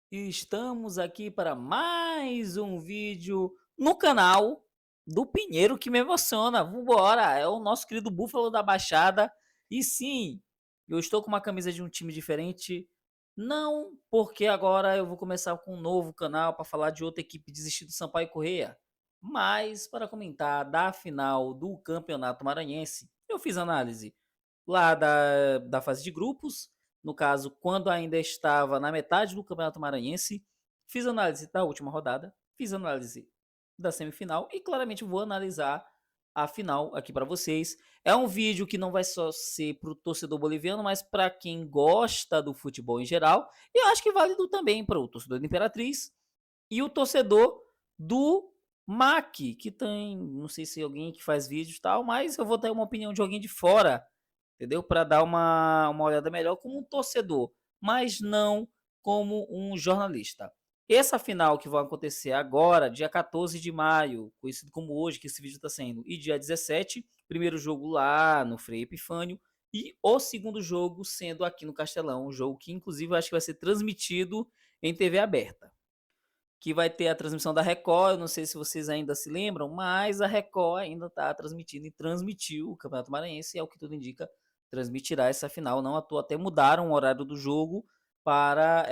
E estamos aqui para mais um vídeo no canal do Pinheiro que me emociona. Vambora! É o nosso querido Búfalo da Baixada. E sim, eu estou com uma camisa de um time diferente. Não porque agora eu vou começar com um novo canal para falar de outra equipe desistir do Sampaio Corrêa, mas para comentar da final do Campeonato Maranhense. Eu fiz análise lá da fase de grupos, no caso, quando ainda estava na metade do Campeonato Maranhense, fiz análise da última rodada, fiz análise da semifinal e claramente vou analisar a final aqui para vocês. É um vídeo que não vai só ser para o torcedor boliviano, mas para quem gosta do futebol em geral, e eu acho que válido também para o torcedor da Imperatriz e o torcedor do MAC, que tem, não sei se é alguém que faz vídeos e tal, mas eu vou dar uma opinião de alguém de fora, entendeu? Para dar uma olhada melhor como um torcedor, mas não como um jornalista. Essa final que vai acontecer agora, dia 14 de maio, conhecido como hoje, que esse vídeo está sendo, e dia 17, primeiro jogo lá no Frei Epifânio, e o segundo jogo sendo aqui no Castelão, um jogo que inclusive eu acho que vai ser transmitido em TV aberta, que vai ter a transmissão da Record. Eu não sei se vocês ainda se lembram, mas a Record ainda está transmitindo e transmitiu o Campeonato Maranhense, é o que tudo indica, transmitirá essa final. Não à toa até mudaram o horário do jogo para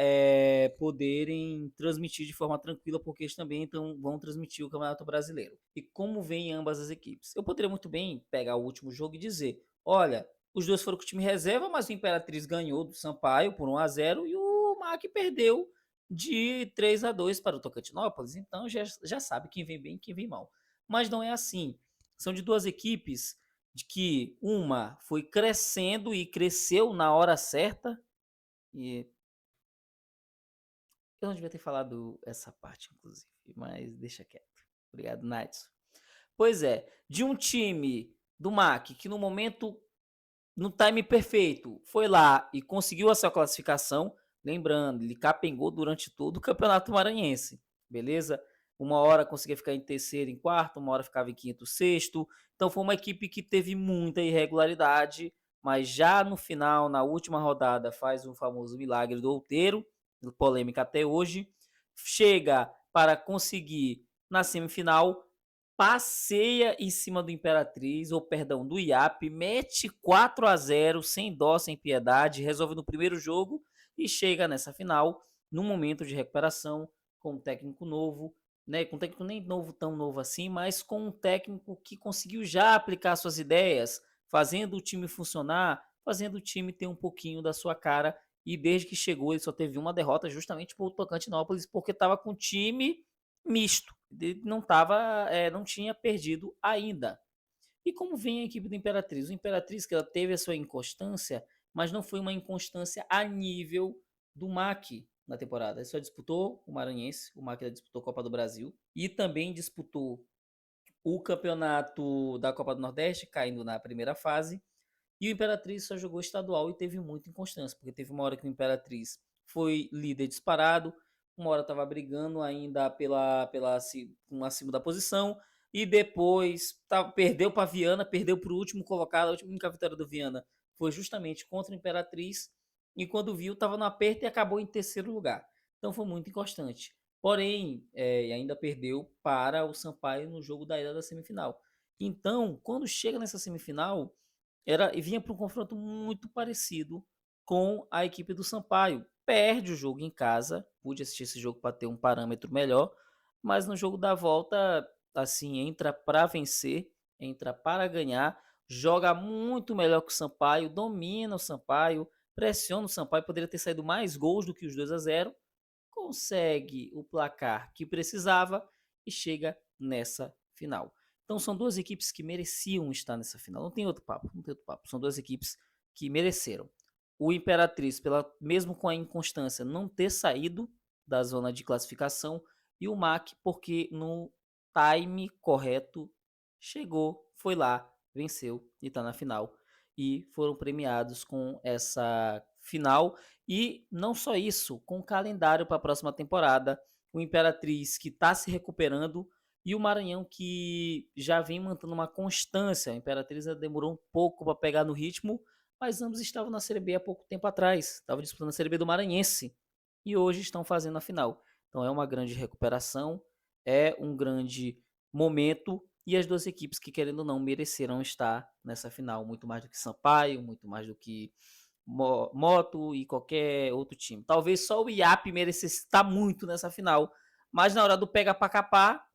poderem transmitir de forma tranquila, porque eles também então, vão transmitir o Campeonato Brasileiro. E como vem ambas as equipes? Eu poderia muito bem pegar o último jogo e dizer, olha, os dois foram com o time reserva, mas o Imperatriz ganhou do Sampaio por 1-0 e o MAC perdeu de 3-2 para o Tocantinópolis, então já sabe quem vem bem e quem vem mal. Mas não é assim. São de duas equipes de que uma foi crescendo e cresceu na hora certa. E eu não devia ter falado essa parte, inclusive, mas deixa quieto. Obrigado, Natsu. Pois é, de um time do MAC que no momento, no time perfeito, foi lá e conseguiu a sua classificação. Lembrando, ele capengou durante todo o Campeonato Maranhense, beleza? Uma hora conseguia ficar em terceiro, em quarto, uma hora ficava em quinto, sexto. Então foi uma equipe que teve muita irregularidade, mas já no final, na última rodada, faz o famoso milagre do outeiro, polêmica até hoje. Chega para conseguir na semifinal, passeia em cima do Imperatriz, ou perdão, do IAP, mete 4-0 sem dó, sem piedade, resolve no primeiro jogo e chega nessa final, num momento de recuperação, com um técnico novo, né, com um técnico nem novo, tão novo assim, mas com um técnico que conseguiu já aplicar suas ideias, fazendo o time funcionar, fazendo o time ter um pouquinho da sua cara, e desde que chegou ele só teve uma derrota justamente por Tocantinópolis, porque estava com time misto. Ele não tava, não tinha perdido ainda. E como vem a equipe do Imperatriz? O Imperatriz que ela teve a sua inconstância, mas não foi uma inconstância a nível do MAC na temporada. Ele só disputou o Maranhense, o MAC disputou a Copa do Brasil e também disputou o campeonato da Copa do Nordeste, caindo na primeira fase. E o Imperatriz só jogou estadual e teve muita inconstância, porque teve uma hora que o Imperatriz foi líder disparado, uma hora estava brigando ainda com acima da posição, e depois perdeu para Viana, perdeu para o último colocado. A única vitória do Viana foi justamente contra o Imperatriz, e quando viu, estava no aperto e acabou em terceiro lugar. Então foi muito inconstante. Porém, ainda perdeu para o Sampaio no jogo da ida da semifinal. Então, quando chega nessa semifinal, e vinha para um confronto muito parecido com a equipe do Sampaio. Perde o jogo em casa, pude assistir esse jogo para ter um parâmetro melhor, mas no jogo da volta, assim, entra para vencer, entra para ganhar, joga muito melhor que o Sampaio, domina o Sampaio, pressiona o Sampaio, poderia ter saído mais gols do que os 2-0, consegue o placar que precisava e chega nessa final. Então são duas equipes que mereciam estar nessa final. Não tem outro papo, não tem outro papo. São duas equipes que mereceram. O Imperatriz, mesmo com a inconstância, não ter saído da zona de classificação, e o MAC, porque no time correto chegou, foi lá, venceu e está na final. E foram premiados com essa final. E não só isso, com o calendário para a próxima temporada, o Imperatriz que está se recuperando e o Maranhão que já vem mantendo uma constância. A Imperatriz demorou um pouco para pegar no ritmo, mas ambos estavam na Série B há pouco tempo atrás. Estavam disputando a Série B do Maranhense. e hoje estão fazendo a final. Então é uma grande recuperação, é um grande momento e as duas equipes que, querendo ou não, mereceram estar nessa final, muito mais do que Sampaio, muito mais do que Moto e qualquer outro time. Talvez só o IAP merecesse estar muito nessa final, mas na hora do pega para capar,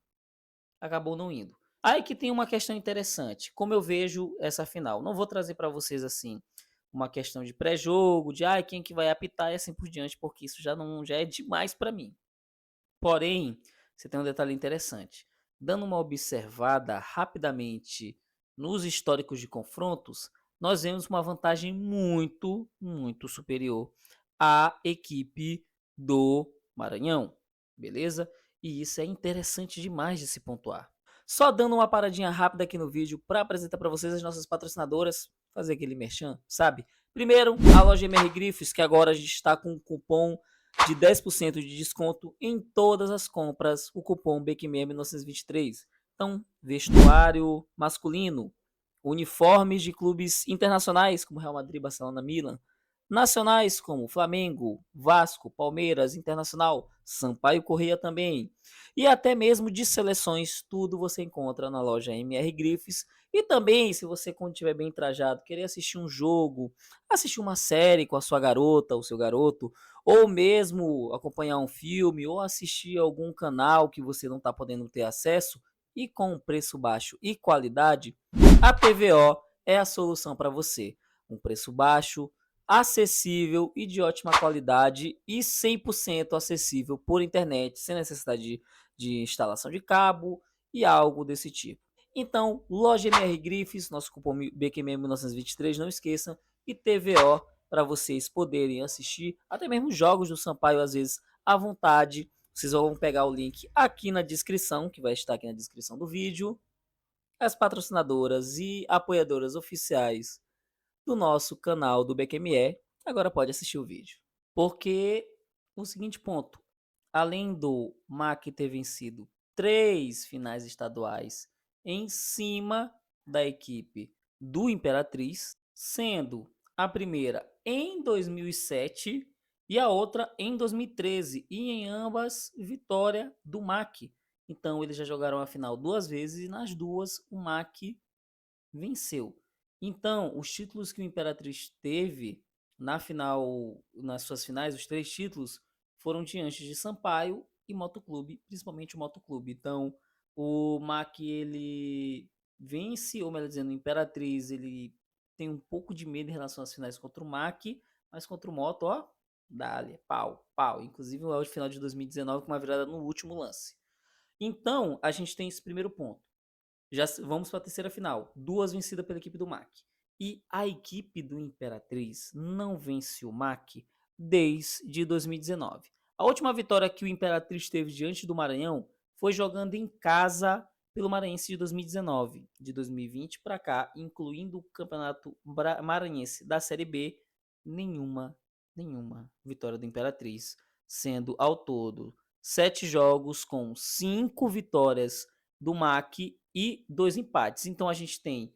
acabou não indo. Aí que tem uma questão interessante, como eu vejo essa final. Não vou trazer para vocês assim uma questão de pré-jogo, de quem que vai apitar e assim por diante, porque isso já é demais para mim. Porém, você tem um detalhe interessante. Dando uma observada rapidamente nos históricos de confrontos, nós vemos uma vantagem muito, muito superior à equipe do Maranhão, beleza? E isso é interessante demais de se pontuar. Só dando uma paradinha rápida aqui no vídeo para apresentar para vocês as nossas patrocinadoras, fazer aquele merchan, sabe? Primeiro, a loja MR Grifos, que agora a gente está com um cupom de 10% de desconto em todas as compras, o cupom BQMM1923. Então, vestuário masculino, uniformes de clubes internacionais como Real Madrid, Barcelona, Milan, nacionais como Flamengo, Vasco, Palmeiras, Internacional, Sampaio Corrêa também, e até mesmo de seleções, tudo você encontra na loja MR Grifes. E também, se você, quando estiver bem trajado, querer assistir um jogo, assistir uma série com a sua garota ou seu garoto, ou mesmo acompanhar um filme, ou assistir algum canal que você não está podendo ter acesso, e com preço baixo e qualidade, a PVO é a solução para você. Um preço baixo, acessível e de ótima qualidade e 100% acessível por internet, sem necessidade de instalação de cabo e algo desse tipo. Então, loja MR Grifes, nosso cupom BQM1923, não esqueçam, e TVO para vocês poderem assistir até mesmo jogos do Sampaio às vezes à vontade. Vocês vão pegar o link aqui na descrição, que vai estar aqui na descrição do vídeo. As patrocinadoras e apoiadoras oficiais do nosso canal do BQME, agora pode assistir o vídeo. Porque o seguinte ponto, além do MAC ter vencido 3 finais estaduais em cima da equipe do Imperatriz, sendo a primeira em 2007 e a outra em 2013, e em ambas vitória do MAC. Então eles já jogaram a final 2 vezes e nas duas o MAC venceu. Então, os títulos que o Imperatriz teve na final, nas suas finais, os 3 títulos foram diante de Sampaio e Motoclube, principalmente o Motoclube. Então, o MAC ele vence, ou melhor dizendo, o Imperatriz ele tem um pouco de medo em relação às finais contra o MAC, mas contra o Moto, ó, dá-lhe, pau, pau. Inclusive o final de 2019 com uma virada no último lance. Então, a gente tem esse primeiro ponto. Já vamos para a terceira final. 2 vencidas pela equipe do MAC. E a equipe do Imperatriz não vence o MAC desde 2019. A última vitória que o Imperatriz teve diante do Maranhão foi jogando em casa pelo Maranhense de 2019. De 2020 para cá, incluindo o Campeonato Maranhense da Série B, nenhuma vitória do Imperatriz, sendo ao todo 7 jogos com 5 vitórias do MAC e 2 empates. Então a gente tem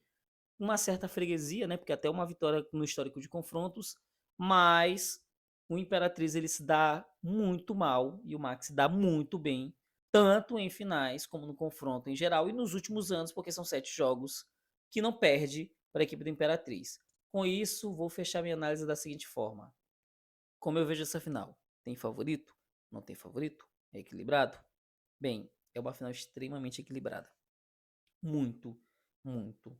uma certa freguesia, né? Porque até uma vitória no histórico de confrontos, mas o Imperatriz ele se dá muito mal e o MAC se dá muito bem, tanto em finais como no confronto em geral e nos últimos anos, porque são 7 jogos que não perde para a equipe do Imperatriz. Com isso, vou fechar minha análise da seguinte forma. Como eu vejo essa final? Tem favorito? Não tem favorito? É equilibrado? Bem, é uma final extremamente equilibrada. Muito, muito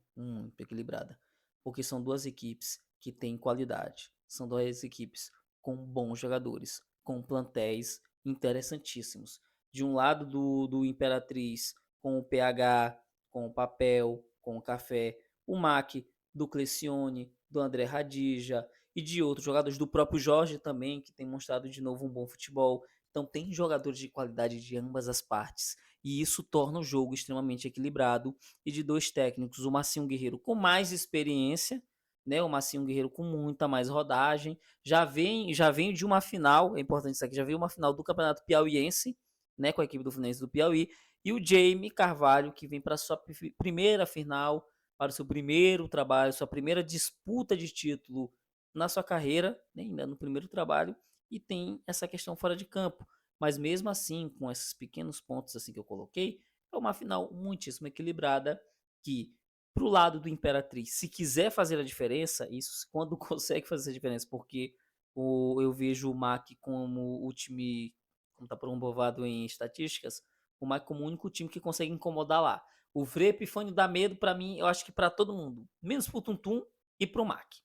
equilibrada. Porque são duas equipes que têm qualidade. São duas equipes com bons jogadores, com plantéis interessantíssimos. De um lado do Imperatriz, com o PH, com o Papel, com o Café, o MAC do Clecione, do André Radija e de outros jogadores, do próprio Jorge também, que tem mostrado de novo um bom futebol. Então tem jogadores de qualidade de ambas as partes. E isso torna o jogo extremamente equilibrado e de 2 técnicos, o Marcinho Guerreiro com mais experiência, né? O Marcinho Guerreiro com muita mais rodagem, já vem de uma final, é importante isso aqui, já veio uma final do Campeonato Piauiense, né, com a equipe do Fluminense do Piauí, e o Jamie Carvalho que vem para sua primeira final, para o seu primeiro trabalho, sua primeira disputa de título na sua carreira, né, ainda no primeiro trabalho, e tem essa questão fora de campo. Mas mesmo assim, com esses pequenos pontos assim que eu coloquei, é uma final muitíssimo equilibrada que pro lado do Imperatriz, se quiser fazer a diferença, isso quando consegue fazer a diferença, porque eu vejo o MAC como o time, como tá promovado em estatísticas, o MAC como o único time que consegue incomodar lá. O Frei Epifânio dá medo pra mim, eu acho que pra todo mundo, menos pro Tum Tum e pro MAC.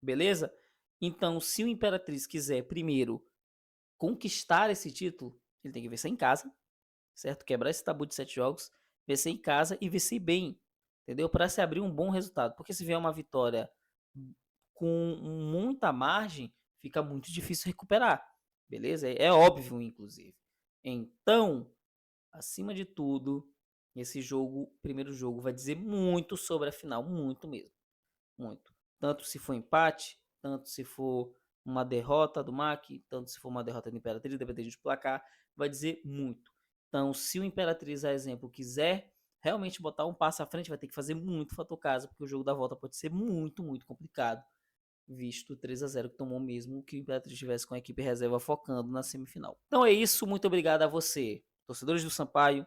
Beleza? Então, se o Imperatriz quiser primeiro conquistar esse título, ele tem que vencer em casa, certo? Quebrar esse tabu de 7 jogos, vencer em casa e vencer bem, entendeu? Para se abrir um bom resultado. Porque se vier uma vitória com muita margem, fica muito difícil recuperar, beleza? É óbvio, inclusive. Então, acima de tudo, esse jogo, primeiro jogo, vai dizer muito sobre a final, muito mesmo, muito. Tanto se for empate, tanto se for uma derrota do MAC, tanto se for uma derrota do Imperatriz, dependendo do placar, vai dizer muito. Então, se o Imperatriz, a exemplo, quiser realmente botar um passo à frente, vai ter que fazer muito fator casa, porque o jogo da volta pode ser muito, muito complicado, visto o 3-0 que tomou mesmo que o Imperatriz estivesse com a equipe reserva focando na semifinal. Então é isso, muito obrigado a você, torcedores do Sampaio,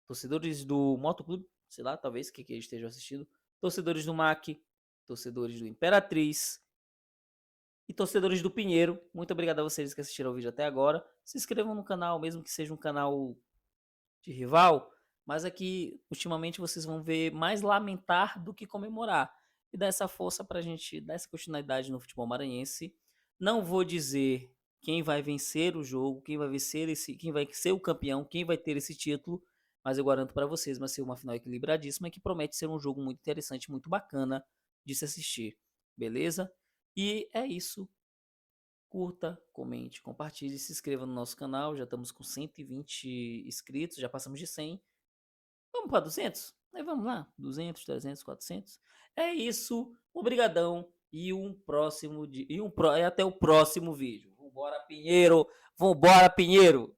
torcedores do Motoclube, sei lá, talvez que eles estejam assistindo, torcedores do MAC, torcedores do Imperatriz e torcedores do Pinheiro. Muito obrigado a vocês que assistiram o vídeo até agora. Se inscrevam no canal, mesmo que seja um canal de rival, mas aqui ultimamente vocês vão ver mais lamentar do que comemorar. E dar essa força pra gente dar essa continuidade no futebol maranhense. Não vou dizer quem vai vencer o jogo, quem vai vencer quem vai ser o campeão, quem vai ter esse título, mas eu garanto para vocês, vai ser uma final equilibradíssima que promete ser um jogo muito interessante, muito bacana de se assistir. Beleza? E é isso. Curta, comente, compartilhe, se inscreva no nosso canal. Já estamos com 120 inscritos, já passamos de 100. Vamos para 200? Aí vamos lá, 200, 300, 400. É isso, obrigadão e e até o próximo vídeo. Vambora, Pinheiro! Vambora, Pinheiro!